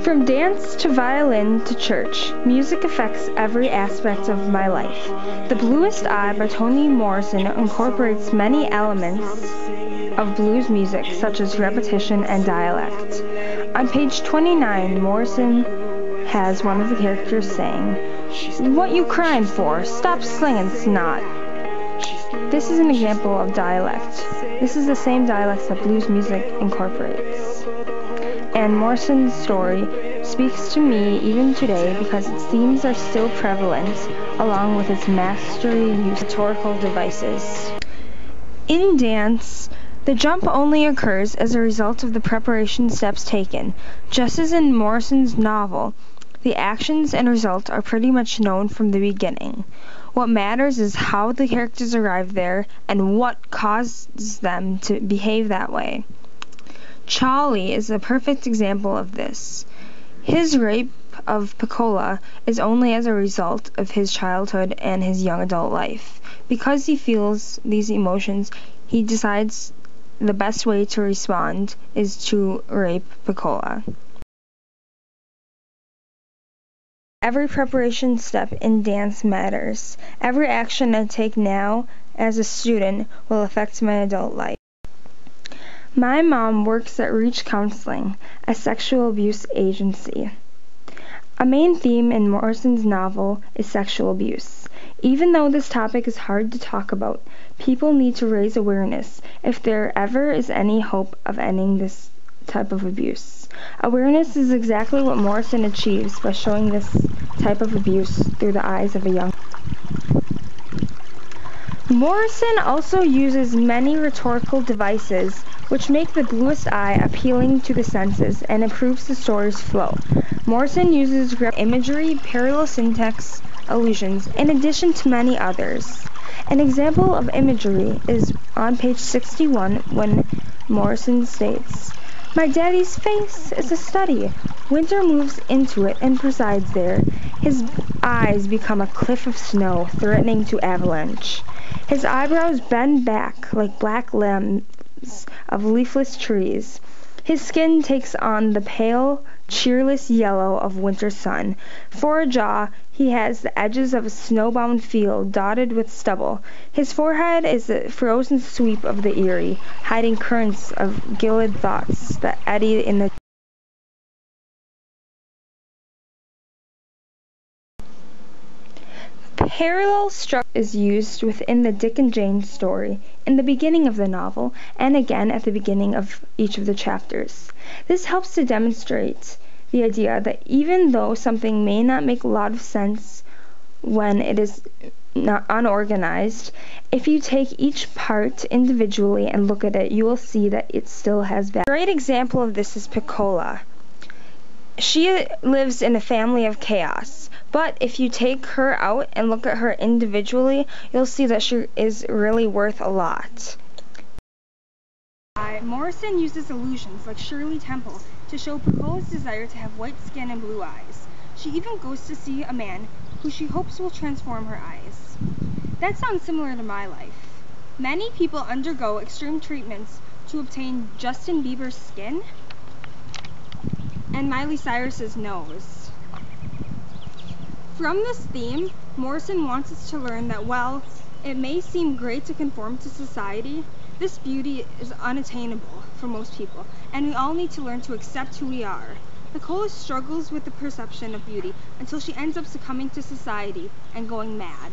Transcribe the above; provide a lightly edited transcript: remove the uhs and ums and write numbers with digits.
From dance to violin to church, music affects every aspect of my life. The Bluest Eye by Toni Morrison incorporates many elements of blues music, such as repetition and dialect. On page 29, Morrison has one of the characters saying, "What you crying for? Stop slinging snot." This is an example of dialect. This is the same dialect that blues music incorporates. And Morrison's story speaks to me even today because its themes are still prevalent, along with its mastery use of rhetorical devices. In dance, the jump only occurs as a result of the preparation steps taken. Just as in Morrison's novel, the actions and result are pretty much known from the beginning. What matters is how the characters arrive there and what causes them to behave that way. Charlie is a perfect example of this. His rape of Piccola is only as a result of his childhood and his young adult life. Because he feels these emotions, he decides the best way to respond is to rape Piccola. Every preparation step in dance matters. Every action I take now as a student will affect my adult life. My mom works at Reach Counseling, a sexual abuse agency. A main theme in Morrison's novel is sexual abuse. Even though this topic is hard to talk about, people need to raise awareness if there ever is any hope of ending this type of abuse. Awareness is exactly what Morrison achieves by showing this type of abuse through the eyes of a young. Morrison also uses many rhetorical devices which make The Bluest Eye appealing to the senses and improves the story's flow. Morrison uses imagery, parallel syntax, allusions, in addition to many others. An example of imagery is on page 61 when Morrison states, "My daddy's face is a study. Winter moves into it and presides there. His eyes become a cliff of snow, threatening to avalanche. His eyebrows bend back like black limbs of leafless trees. His skin takes on the pale, cheerless yellow of winter sun. For a jaw, he has the edges of a snowbound field dotted with stubble. His forehead is the frozen sweep of the Erie, hiding currents of gilded thoughts that eddy in the." Parallel structure is used within the Dick and Jane story, in the beginning of the novel, and again at the beginning of each of the chapters. This helps to demonstrate the idea that even though something may not make a lot of sense when it is not unorganized, if you take each part individually and look at it, you will see that it still has value. A great example of this is Piccola. She lives in a family of chaos, but if you take her out and look at her individually, you'll see that she is really worth a lot. Morrison uses allusions like Shirley Temple to show Piccola's desire to have white skin and blue eyes. She even goes to see a man who she hopes will transform her eyes. That sounds similar to my life. Many people undergo extreme treatments to obtain Justin Bieber's skin and Miley Cyrus's nose. From this theme, Morrison wants us to learn that while it may seem great to conform to society, this beauty is unattainable for most people, and we all need to learn to accept who we are. Piccola struggles with the perception of beauty until she ends up succumbing to society and going mad.